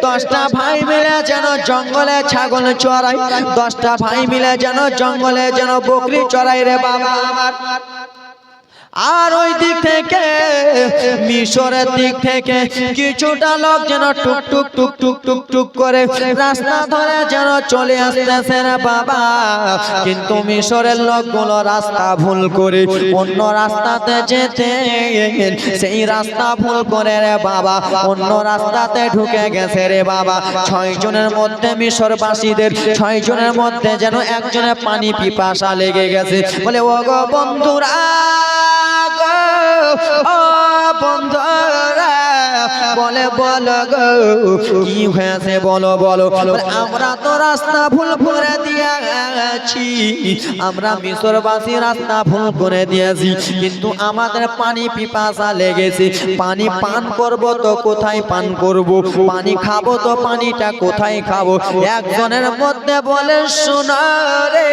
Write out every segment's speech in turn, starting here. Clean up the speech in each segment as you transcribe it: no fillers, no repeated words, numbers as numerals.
10টা ভাই মিলে যেন জঙ্গলে ছাগল চড়াই, 10টা ভাই মিলে যেন জঙ্গলে যেন বকরি চড়াই রে বাবা আমার। আর ওই দিক থেকে মিশরের দিক থেকে কিছুটা লোক যেন টুক টুক টুক টুক টুক টুক করে রাস্তা ধরে যেন চলে আসতেছে রে বাবা। কিন্তু মিশরের লোকগুলো রাস্তা ভুল করে অন্য রাস্তাতে যেতে, সেই রাস্তা ভুল করে রে বাবা অন্য রাস্তাতে ঢুকে গেছে রে বাবা। 6 জনের মধ্যে মিশরবাসীদের 6 জনের মধ্যে যেন একজনের পানি পিপাসা লেগে গেছে। বলে ও গো বন্ধুরা, ও বন্ধুরা, বলে বলো গো কি হয়েছে বলো বলো। আমরা তো রাস্তা ভুল করে দিয়েছি, আমরা মিশরবাসী রাস্তা ভুল করে দিয়েছি, কিন্তু আমাদের পানি পিপাসা লেগেছে। পানি পান করব তো কোথায় পান করব, পানি খাবো তো পানিটা কোথায় খাবো। একজনের মধ্যে বলে শোনো রে,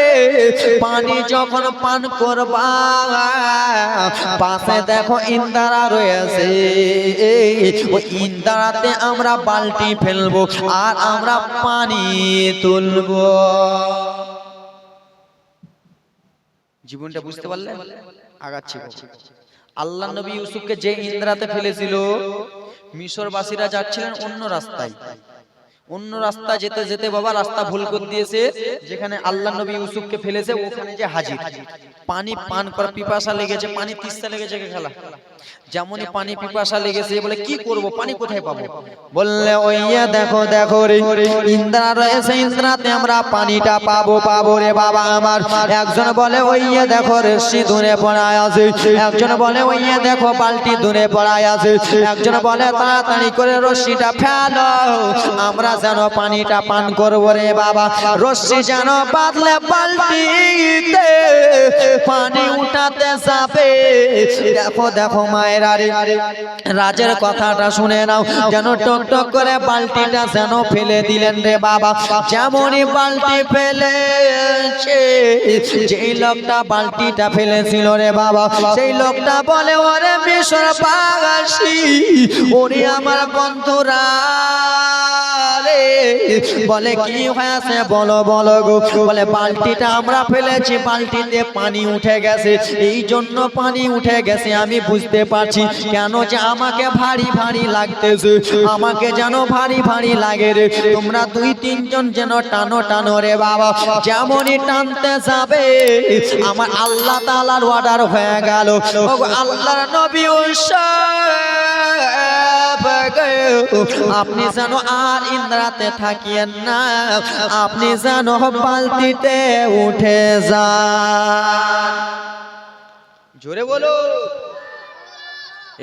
পানি যখন পান করবা পাশে দেখো ইন্দারা রয়েছে, ওই ইন্দারাতে আমরা বালতি ফেলবো আর আমরা পানি তুলবো। জীবনটা বুঝতে পারলে আগাচ্ছি। আল্লাহ নবী ইউসুফকে যে ইন্দারাতে ফেলেছিল, মিশরবাসীরা যাচ্ছিলেন অন্য রাস্তায়। অন্য রাস্তা যেতে যেতে বাবা রাস্তা ভুল করে দিয়েছে, যেখানে আল্লাহ নবী ইউসুফকে ফেলেছে ওখানে যে হাজির। পানি পান করা পিপাসা লেগেছে, পানি তিস্তা লেগেছে খেলা। যেমনই পানি পিপাসা লেগেছে বলে কি করব, পানি কোথায় পাবো। বললে ওইয়া দেখো দেখো রে ইন্দ্রা রয়েছে, ইন্দ্রাতে আমরা পানিটা পাবো পাবো রে বাবা আমার। একজন বলে ওইয়া দেখো রশি দূরে পড়ায় আছে, একজন বলে ওইয়া দেখো বালতি দূরে পড়ায় আছে, একজন বলে তাড়াতাড়ি করে রশিটা ফেলো আমরা যেন পানিটা পান করবো রে বাবা। রশি যেন বাঁধলে বালতিতে পানি উঠাতে যাবে। দেখো দেখো মায়েরা রে, রাজের কথাটা শুনে নাও, যেন টক টক করে বালতিটা যেন ফেলে দিলেন রে বাবা। যেমনই বালতি ফেলেছে, যেই লোকটা বালতিটা ফেলেছিল রে বাবা, সেই লোকটা বলে ওরে মিশরবাসী, ওরে আমার বন্ধুরা, বলে কি হয়েছে বলো বলো গো। বলে বালতিটা আমরা ফেলেছি, বালতিতে পানি উঠে গেছে, এই জন্য পানি উঠে গেছে। আমি বুঝতে পারছি কেন যে আমাকে ভারী ভারী লাগতেছে, আমাকে যেন ভারী ভারী লাগে রে। তোমরা 2-3 জন যেন টানো টানো রে বাবা। যেমনই টানতে যাবে আমার আল্লাহ তাআলার অর্ডার হয়ে গেল, আল্লাহর নবী আপনি যেন আর ইন্দ্রাতে থাকিয়েন না, আপনি যেন বালতিতে উঠে যান। জোরে বলো।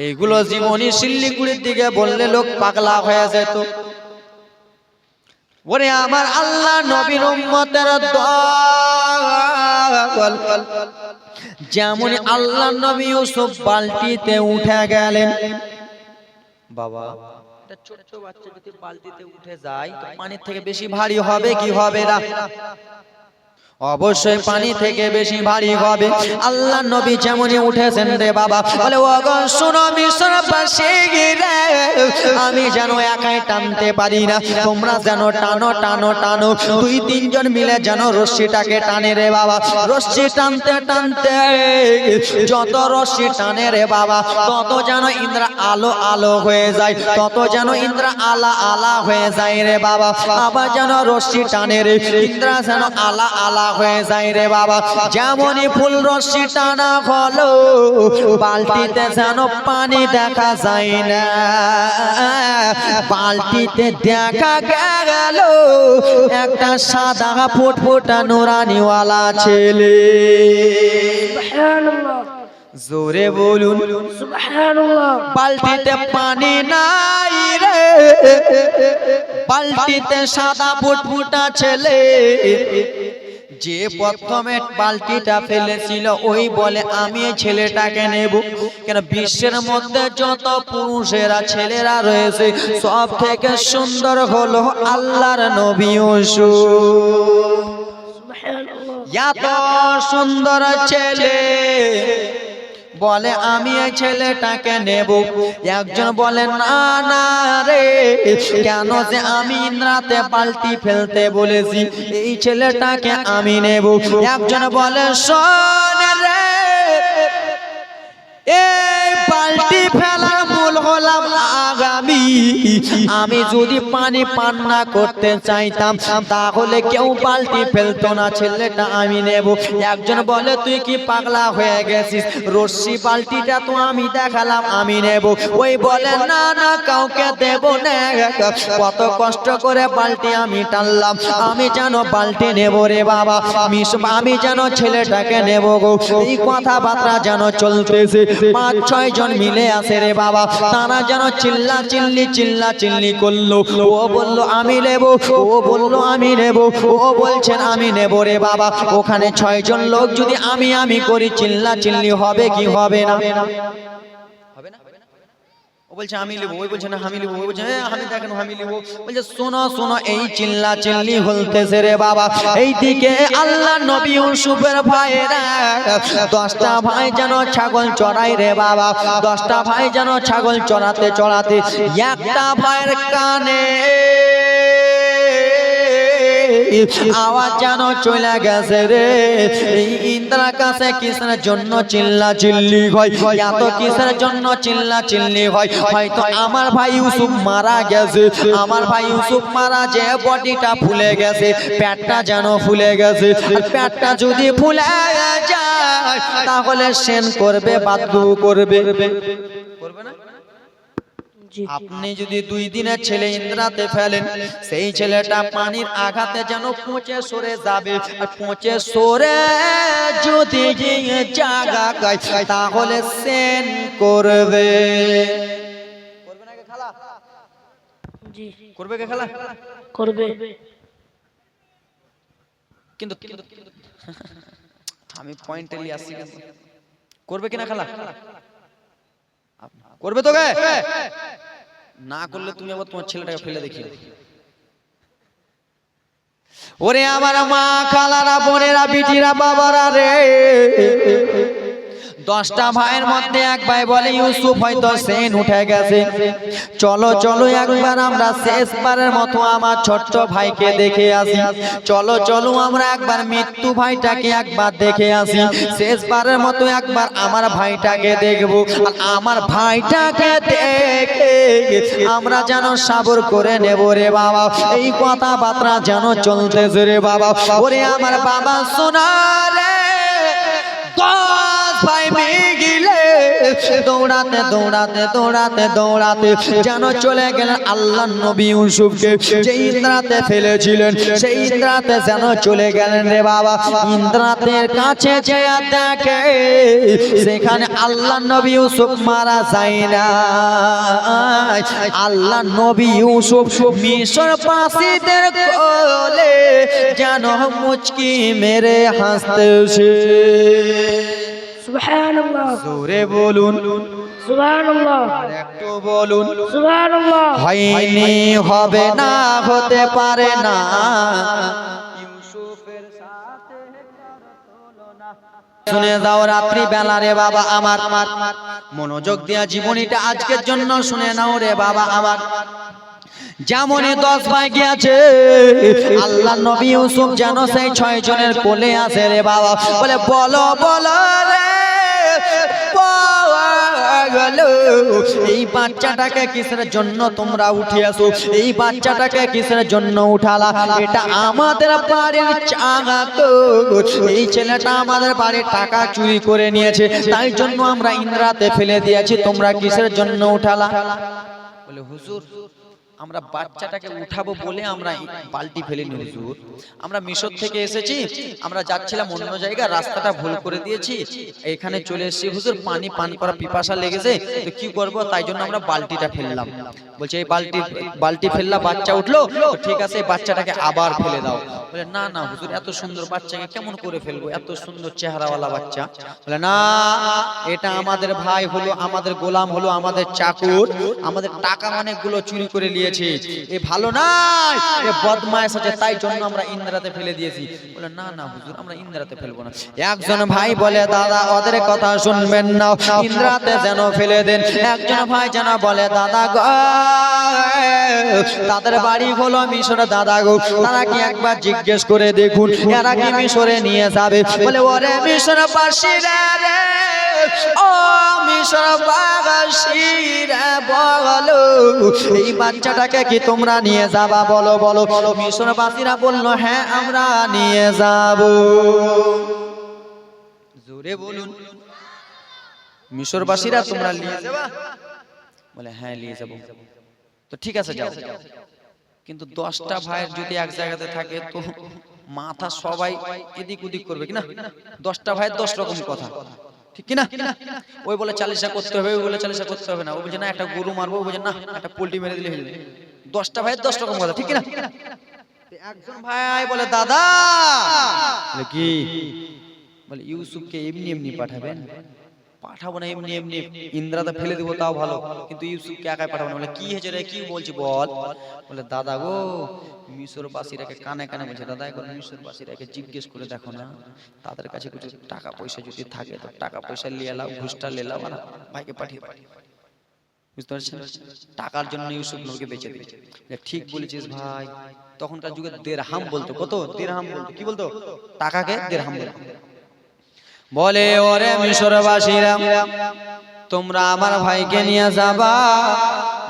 এইগুলো জীবনী শিল্লিগুড়ির দিকে বললে লোক পাগলা হয়ে যেত। ওরে আমার আল্লাহ নবীর উম্মতের দল, যেমন আল্লাহ নবী ইউসুফ বালতিতে উঠে গেলেন। বাবা একটা ছোট্ট বাচ্চা যদি বালতিতে উঠে যায় তো পানির থেকে বেশি ভারী হবে কি হবে না? অবশ্যই পানি থেকে বেশি ভারী হবে। আল্লাহ নবী যেমনই উঠেছেন রে বাবা, বলে ও গো শোনো মিশরবাসী রে, আমি যেন একাই টানতে পারি না, তোমরা যেন টানো টানো টানো। 2-3 জন মিলে যেন রশ্মিটাকে টানে রে বাবা। রশ্মি টানতে টানতে যত রশ্মি টানে রে বাবা, তত যেন ইন্দ্রা আলো আলো হয়ে যায়, তত যেন ইন্দ্রা আলা আলা হয়ে যায় রে বাবা। আবার যেন রশ্মি টানে রে ইন্দ্রা যেন আলা আলা হয়ে যায় রে বাবা। যেমনই ফুল রশ্মি টানা হলো, বালতিতে যেন পানি দেখা যায় না, বালতিতে দেখা গেল একটা সাদা ফুটফুটা নুরানিওয়ালা ছেলে। সুবহানাল্লাহ, জোরে বলুন সুবহানাল্লাহ। বালতিতে পানি নাই রে, বালতিতে সাদা ফুটফুটা ছেলে। যে প্রথমে বালতিটা ফেলেছিল ওই বলে আমি এই ছেলেটাকে নেব। কেন বিশ্বের মধ্যে যত পুরুষেরা ছেলেরা রয়েছে সব থেকে সুন্দর হলো আল্লাহর নবী ইউসুফ। এত সুন্দর ছেলে বলে আমি এই ছেলেটাকে নেব। একজন বলে না না রে, কেন যে আমি ইন্দ্রাতে বালতি ফেলতে বলেছি, এই ছেলেটাকে আমি নেব। একজন বলে শোন রে, এই বালতি ফেলার মূল হলাম আগামী, আমি যদি পানি পান না করতে চাইতাম তাহলে কেউ বালতি ফেলতো না, ছেলেটা আমি নেব। একজন বলে তুই কি পাগলা হয়ে গেছিস, রশ্মি বালতিটা তো আমি দেখালাম আমি নেব। ওই বলে না না কাউকে দেব না, কত কষ্ট করে বালতি আমি টানলাম, আমি যেন বালতি নেব রে বাবা, আমি যেন ছেলেটাকে নেব গো। এই কথাবার্তা যেন চলতেছে, 5-6 জন মিলে আছে রে বাবা, তারা যেন চিল্লা চিল্লি করলো। ও বলল আমি নেব, ও বলল আমি নেব, ও বলছেন আমি নেব রে বাবা। ওখানে 6 জন লোক যদি আমি করি, চিল্লা চিল্লি হবে কি হবে না? হবে না? ও বলছে আমি নেব, ওই বলছে না আমি নেব, ওই বলছে আমি দেখেন আমি নেব। বলছে শোনো শোনো, এই চিল্লা চিল্লি হলতেছে রে বাবা। এইদিকে আল্লাহ নবী ইউসুফের ভাইরা 10টা ভাই যেন ছাগল চড়াই রে বাবা। 10টা ভাই যেন ছাগল চড়াতে চড়াতে একটা ভাইয়ের কানে আওয়াজ যেন চলে গেছে রে, এই ইন্দ্রার কাছে কিসের জন্য চিল্লা চিল্লি হয়, এত কিসের জন্য চিল্লা চিল্লি হয়? হয়তো আমার ভাই ইউসুফ মারা গেছে, আমার ভাই ইউসুফ মারা যে বডিটা ফুলে গেছে, পেটটা যেন ফুলে গেছে। আর পেটটা যদি ফুলে যায় তাহলে সেন করবে, বাধ্য করবে, করবে না? আপনি যদি 2 দিনের ছেলে ইন্দ্রাতে ফেলেন, সেই ছেলেটা পানির আঘাতে যেন পচে সরে যাবে। আর পচে সরে যদি জায়গা গায় তাহলে সেন করবে। করবে না কে খালা? জি করবে কে খালা? করবে। কিন্তু আমি পয়েন্টে নিয়ে আসছি, করবে কিনা খালা? করবে তো গে? না করলে তুমি আবার তোমার ছেলেটাকে ফেলে দেখিও। ওরে আমার মা খালারা বোনেরা বিটিরা বাবারা রে, 10টা ভাইয়ের মধ্যে এক ভাই বলে ইউসুফ হয়তো সেন উঠে গেছে, চলো চলো একবার আমরা শেষবারের মতো আমার ছোট্ট ভাইকে দেখে আসি, চলো চলো আমরা একবার মৃত্যু ভাইটাকে একবার দেখে আসি, শেষবারের মতো একবার আমার ভাইটাকে দেখবো। আর আমার ভাইটাকে দেখে আমরা যেন সবর করে নেব রে বাবা। এই কথাবার্তা যেন চলতেছে রে বাবা। ওরে আমার বাবা শোনা রে, 10 ভাই মিলে দৌড়াতে দৌড়াতে দৌড়াতে দৌড়াতে যেন চলে গেলেন আল্লাহ নবী ইউসুফকে যে ইন্দ্রাতে ফেলেছিলেন, সেই ইন্দ্রাতে যেন চলে গেলেন রে বাবা। ইন্দ্রাতের কাছে যেয়ে দেখে সেখানে আল্লাহ নবী ইউসুফ মারা যায় না। আল্লাহ নবী ইউসুফ মিশর পাশিদের কোলে যেন মুচকি মেরে হাসতেছে। সুবহানাল্লাহ, জোরে বলুন সুবহানাল্লাহ, একটু বলুন সুবহানাল্লাহ। হয়নি, হবে না, হতে পারে না, ইউসুফের সাথে কারো তুলনা। শুনে যাও রাত্রি বেলা রে বাবা আমার, মনোযোগ দিয়া জীবনীটা আজকের জন্য শুনে নাও রে বাবা আমার। যেমন 10 ভাই গিয়েছে, আল্লাহ নবী ইউসুফ যেন সেই 6 জনের কোলে আছে রে বাবা। বলে বলো বলো রে এই বাচ্চাটাকে কিসের জন্য তোমরা উঠিয়েছো, এই বাচ্চাটাকে কিসের জন্য উঠালা? এটা আমাদের বাড়ির চাঙা, এই ছেলেটা আমাদের বাড়ির টাকা চুরি করে নিয়েছে, তাই জন্য আমরা ইন্দ্রাতে ফেলে দিয়েছি, তোমরা কিসের জন্য উঠালা? বলে হুজুর আমরা বাচ্চাটাকে উঠাবো বলে আমরা বালতি ফেলিনি হুজুর, আমরা মিশর থেকে এসেছি, আমরা যাচ্ছিলাম অন্য জায়গা, রাস্তাটা ভুল করে দিয়েছি, এখানে চলে এসেছি হুজুর, পানি পান করা পিপাসা লেগেছে, তো কি করব, তাই জন্য আমরা বালতিটা ফেললাম। বলছে এই বালতি ফেললা, বাচ্চা উঠলো, তো ঠিক আছে এই বাচ্চাটাকে আবার ফেলে দাও। বলে না না হুজুর, এত সুন্দর বাচ্চাকে কেমন করে ফেলবো, এত সুন্দর চেহারাওয়ালা বাচ্চা। বলে না, এটা আমাদের ভাই হলো, আমাদের গোলাম হলো, আমাদের চাকর, আমাদের টাকা অনেকগুলো চুরি করে নিয়েছে, দিয়েছি, এ ভালো নয়, এ বদমাইশ আছে, তাই জন্য আমরা ইন্দ্রাতে ফেলে দিয়েছি। বলে না না হুজুর, আমরা ইন্দ্রাতে ফেলবো না। একজন ভাই বলে দাদা ওদের কথা শুনবেন না, ইন্দ্রাতে যেন ফেলে দেন। একজন ভাই যেন বলে দাদা গো, তাদের বাড়ি হলো মিশরে, দাদা গো তারা কি একবার জিজ্ঞেস করে দেখুন এরা কি মিশরে নিয়ে যাবে। বলে ওরে মিশরবাসীরা রে, ও মিশরবাসীরা বলো এই বাচ্চাটাকে কি তোমরা নিয়ে যাবা? বলো বলো বলো। মিশরবাসীরা বলল হ্যাঁ আমরা নিয়ে যাব। জোরে বলুন, মিশরবাসীরা তোমরা নিয়ে যাবা? বলে হ্যাঁ নিয়ে যাব। তো ঠিক আছে যাও। কিন্তু 10টা ভাইয়ের যদি এক জায়গাতে থাকে তো মাথা সবাই এদিক ওদিক করবে কিনা? 10টা ভাইয়ের 10 রকম কথা, ঠিক কিনা? ওই বলে চালিশা করতে হবে, ওই বলে চালিশা করতে হবে না, ও বলছে না একটা গরু মারবো, ও বলছে না একটা পোল্ট্রি মেরে দিলে হয়ে যাবে। 10টা ভাইয়ের 10 রকম কথা, ঠিক কিনা? একজন ভাই বলে দাদা, বলে কি? বলে ইউসুফকে এমনি এমনি পাঠাবেন? পাঠাবো না এমনি এমনি, ইন্দ্রাতে ফেলে দেবো তাও ভালো, কিন্তু ইউসুফকে একাই পাঠাবো না। বলে কি হয়েছে রে, কি বলছি বল? বলে দাদা গো মিশরবাসীরাকে কানে কানে বলছে, দাদা এখন মিশরবাসীরাকে জিজ্ঞেস করে দেখো না, তাদের কাছে কিছু টাকা পয়সা যদি থাকে তো টাকা পয়সা নিয়ে এলাও, ঘুষটা নিয়ে এলাও, না ভাইকে পাঠিয়ে পাঠিয়ে। বুঝতে পারছেন? টাকার জন্য ইউসুফ নবীকে বেঁচে দিয়েছে। ঠিক বলেছিস ভাই। তখনকার যুগে দিরহাম বলতো, কত দিরহাম বলতো, কি বলতো? টাকাকে দিরহাম বলতো। বলে ওরে মিশরবাসীরা তোমরা আমার ভাইকে নিয়ে যাবা?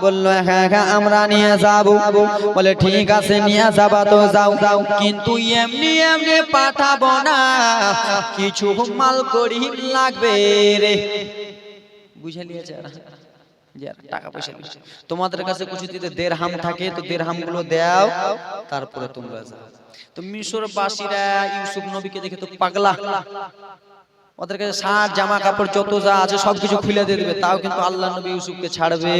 বললো হ্যাঁ হ্যাঁ আমরা নিয়ে যাব। বলে ঠিক আছে নিয়ে যাবা তো যাও যাও, কিন্তু এমনি এমনি পাঠাবো না, কিছু মাল করি লাগবে রে। বুঝে নিয়েছে টাকা পয়সা তোমাদের কাছে কিছু যদি দিরহাম থাকে তো দিরহাম গুলো দাও, তারপরে তোমরা যাও। তো মিশরবাসীরা ইউসুফ নবীকে দেখে তো পাগলা, ওদের কাছে শার্ট জামা কাপড় যত যা আছে সবকিছু খুলে দিয়ে দেবে, তাও কিন্তু আল্লাহ নবী ইউসুফকে ছাড়বে।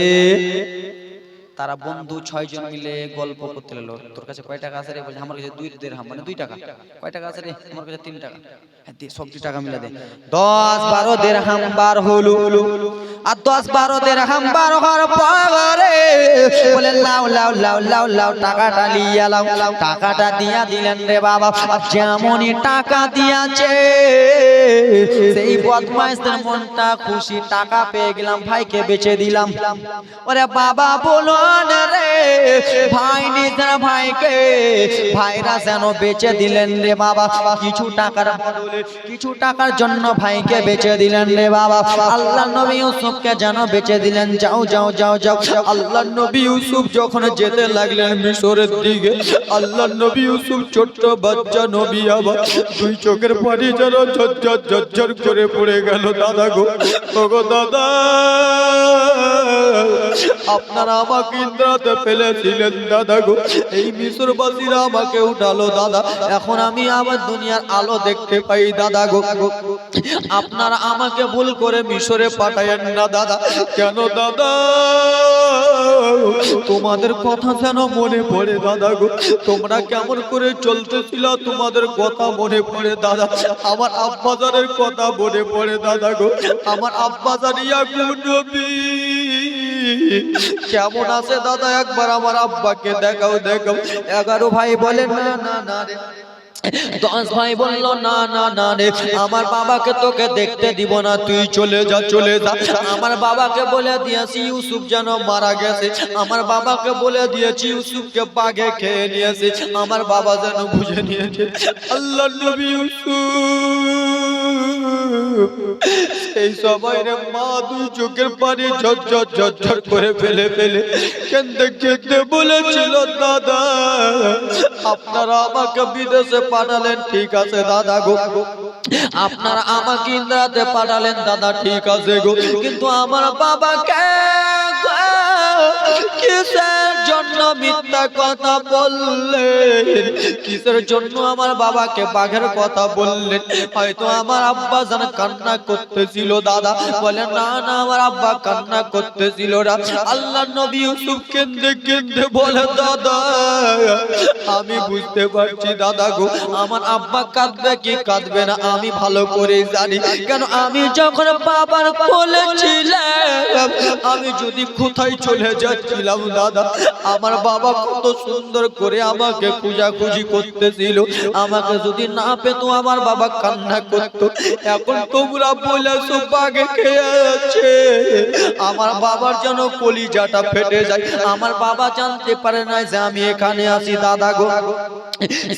তারা বন্ধু 6 জন মিলে গল্প করতে লাগলো, তোর কাছে কয় টাকা আছে রে? বলছে আমার কাছে 2 দিরহাম, মানে 2 টাকা। কয় টাকা আছে রে? আমার কাছে 3 টাকা। হ্যাঁ দে, সব 2 টাকা মিলা দে। 10-12 দিরহাম বার হলো, আর 10-12 দিরহাম বার হওয়ার পরে বলে লাও লাও লাও লাও লাও টাকাটা লিয়া লাও। টাকাটা দিয়া দিলেন রে বাবা। যেমনই টাকা দিয়াছে সেই বদমাইশদের মনটা খুশি, টাকা পেয়ে গেলাম, ভাইকে বেচে দিলাম। ওরে বাবা বলো রে, ভাই নিজের ভাইকে ভাইরা যেন বেচে দিলেন রে বাবা, কিছু টাকার বদলে, কিছু টাকার জন্য ভাইকে বেচে দিলেন রে বাবা। আল্লাহ নবী ইউসুফকে যেন বেচে দিলেন। যাও যাও যাও যাও। আল্লাহ নবী ইউসুফ যখন যেতে লাগলেন মিশরের দিকে, আল্লাহ নবী ইউসুফ ছোট্ট বাচ্চা নবী, আবার 2 চোখের পানি যেন ঝরঝর ঝরঝর করে পড়ে গেল। দাদা গো, ওগো দাদা, আপনারা আমাকে ইন্দ্রাতে ফেলেছিলেন দাদা গো, এই মিশরবাসীরা আমাকে উঠালো দাদা, এখন আমি আবার দুনিয়ার আলো দেখতে পাই দাদা গো। আপনারা আমাকে ভুল করে মিশরে পাঠায়েন না দাদা। কেন দাদা? তোমাদের কথা যেন মনে পড়ে দাদা গো, তোমরা কেমন করে চলতেছিল তোমাদের কথা মনে পড়ে দাদা। আমার আব্বাজানের কথা মনে পড়ে দাদা গো, আমার আব্বাজান ইয়াকুব নবী কেমন আছে দাদা, একবার আমার আব্বাকে দেখাও দেখাও। 11 ভাই বলে না না না রে, 10 ভাই বললো না না না রে, আমার বাবাকে তোকে দেখতে দিব না, তুই চলে যা চলে যা। আমার বাবাকে বলে দিয়েছি ইউসুফ যেন মারা গেছে, আমার বাবাকে বলে দিয়েছি ইউসুফকে বাঘে খেয়ে নিয়েছে, আমার বাবা যেন বুঝে নিয়েছে। আল্লাহ নবী ইউসুফ এই সময় রে মা 2 চোখের পানি ঝরঝর ঝরঝর করে ফেলে ফেলে কেঁদে কেঁদে বলেছিল, দাদা আপনারা আমাকে বিদেশে পাঠালেন, ঠিক আছে দাদা গো, আপনারা আমাকে ইন্দ্রাতে পাঠালেন দাদা, ঠিক আছে গো, কিন্তু আমার বাবাকে কিসের জন্য মিথ্যা কথা বললেন? কিসের জন্য আমার বাবাকে বাঘের কথা বললেন? হয়তো আমার আব্বা যেন কান্না করতেছিল দাদা। বলে না না, আমার আব্বা কান্না করতেছিল না। আল্লাহ নবী ইউসুফ কেঁদে কেঁদে বলে, দাদা আমি বুঝতে পারছি দাদা গো, আমার আব্বা কাঁদবে কি কাঁদবে না আমি ভালো করে জানি। কেন আমি যখন বাবার কোলে ছিলাম, আমি যদি কোথায় চলে চলে যাচ্ছিলাম দাদা, আমার বাবা কত সুন্দর করে আমাকে খোঁজাখুঁজি করতেছিল, আমাকে যদি না পেত আমার বাবা কান্না করত। এখন তোমরা বলেছো বাগে খেয়ে আছে, আমার বাবার যেন কলিজাটা ফেটে যায়। আমার বাবা জানতে পারে না যে আমি এখানে আছি দাদা গো।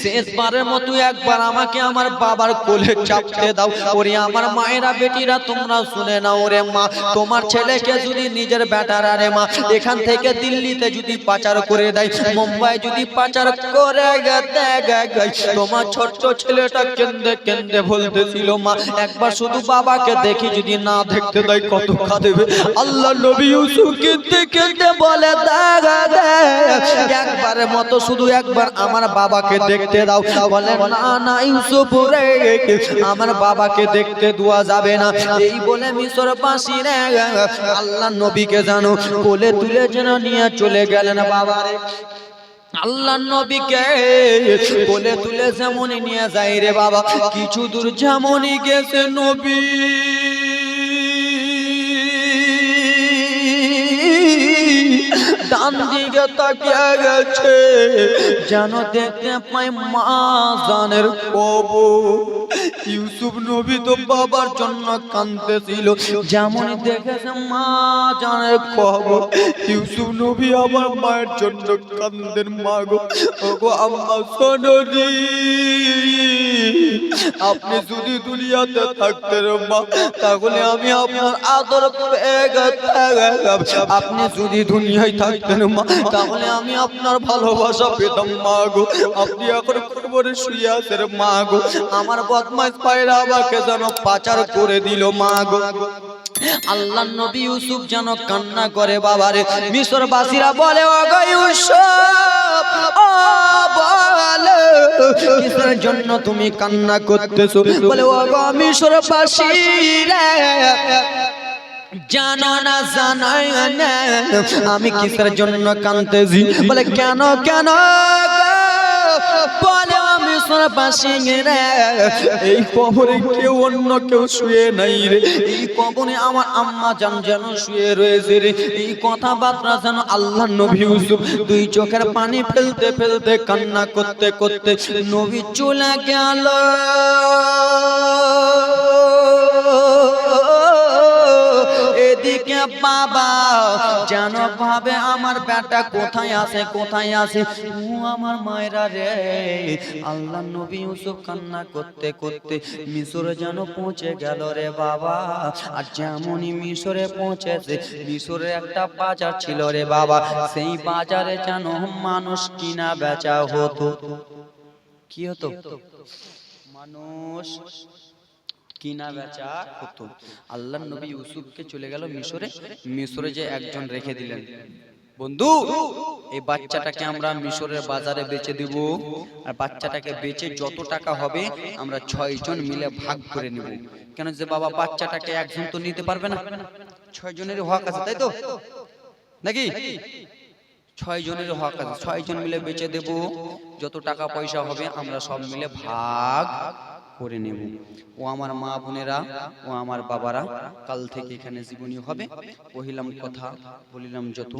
শেষবারের মতো একবার আমাকে আমার বাবার কোলে চাপতে দাও। ওরে আমার মায়েরা বেটিরা তোমরা শুনে নাও রে মা, তোমার ছেলেকে যদি নিজের বেটারা রে মা এখান থেকে দিল্লিতে যদি পাচার করে দেয়, মুম্বাই যদি পাচার করে দেয়, তোমার ছোট্ট ছেলেটা কেন্দে কেন্দে বলতেছিল মা একবার শুধু বাবাকে দেখি, যদি না দেখতে দেয় কত কাঁদবে। আল্লাহ নবী ইউসুফ কেন্দে কেন্দে বলে একবারের মতো শুধু একবার আমার বাবাকে দেখতে দাও। বলে না না ইউসুফ রে, আমার বাবাকে দেখতে দেওয়া যাবে না। এই বলে মিশরবাসী রে আল্লাহ নবীকে জানো কোলে তুলে যেন নিয়ে চলে গেলেন বাবারে। আল্লাহ নবীকে কোলে তুলে যেমনই নিয়ে যায় রে বাবা, কিছু দূর যেমনই গেছে নবী ডান দিকে তাকিয়ে গেছে, যেন দেখতে পাই মা জানের কবর। ইউসুফ নবী তো বাবার জন্য কাঁদতেছিল, যেমন দেখেছে মা জানের কবর, ইউসুফ নবী আমার মায়ের জন্য কাঁদেন। মা গো, ওগো আম্মা সোনরি, আপনি যদি দুনিয়াতে থাকতেন মা তাহলে আমি আপনার আদর পেয়ে গেতাম। আপনি যদি দুনিয়ায় থাকতেন মা তাহলে আমি আপনার ভালোবাসা পেতাম মা গো। আপনি এখন কবরে শুয়ে আছেন মা গো, আমার বদমাইশ পায়রা আমাকে যেন পাচার করে দিল মা গো। আল্লাহ নবী ইউসুফ যেন কান্না করে বাবারে। মিশরবাসীরা বলে ওগো ইউসুফ, ও বলো কিসের জন্য তুমি কান্না করতেছো? বলে ওগো মিশরবাসীরা জানো না জানাই না আমি কিসের জন্য কাঁদতেছি? বলে কেন কেন? বলে মিশরবাসীরা এই কবরে কেউ অন্য কেউ শুয়ে নাই রে, এই কবরে আমার আম্মা জান যেন শুয়ে রয়েছে রে। এই কথাবার্তা যেন আল্লাহ নবী ইউসুফ দুই চোখের পানি ফেলতে ফেলতে কান্না করতে করতে নবী চলে গেল। এদিকে বাবা যেন ভাবে আমার বেটা কোথায় আছে কোথায় আছে। ও আমার মায়েরা রে, আল্লাহ নবী ইউসুফ কান্না করতে করতে মিশরে যেন পৌঁছে গেল রে বাবা। আর যেমনই মিশরে পৌঁছেছে, মিশরে একটা বাজার ছিল রে বাবা, সেই বাজারে যেন মানুষ কিনা বেচা হতো। কি হতো? মানুষ কিনা বেচা হতো। আল্লাহ নবী ইউসুফকে চলে গেল মিশরে, মিশরে যে একজন রেখে দিলেন, বন্ধু এই বাচ্চাটাকে আমরা মিশরের বাজারে বেচে দিব, আর বাচ্চাটাকে বেচে যত টাকা হবে আমরা 6 জন মিলে ভাগ করে নিব। কেন যে বাবা বাচ্চাটাকে একজন তো নিতে পারবে না, 6 জনের হক আছে তাই তো নাকি? 6 জনের হক আছে, 6 জন মিলে বেচে দেব, যত টাকা পয়সা হবে আমরা সব মিলে ভাগ করে নেব। ও আমার মা বোনেরা, ও আমার বাবারা, কাল থেকে এখানে জীবনী হবে। কহিলাম কথা, বলিলাম যত।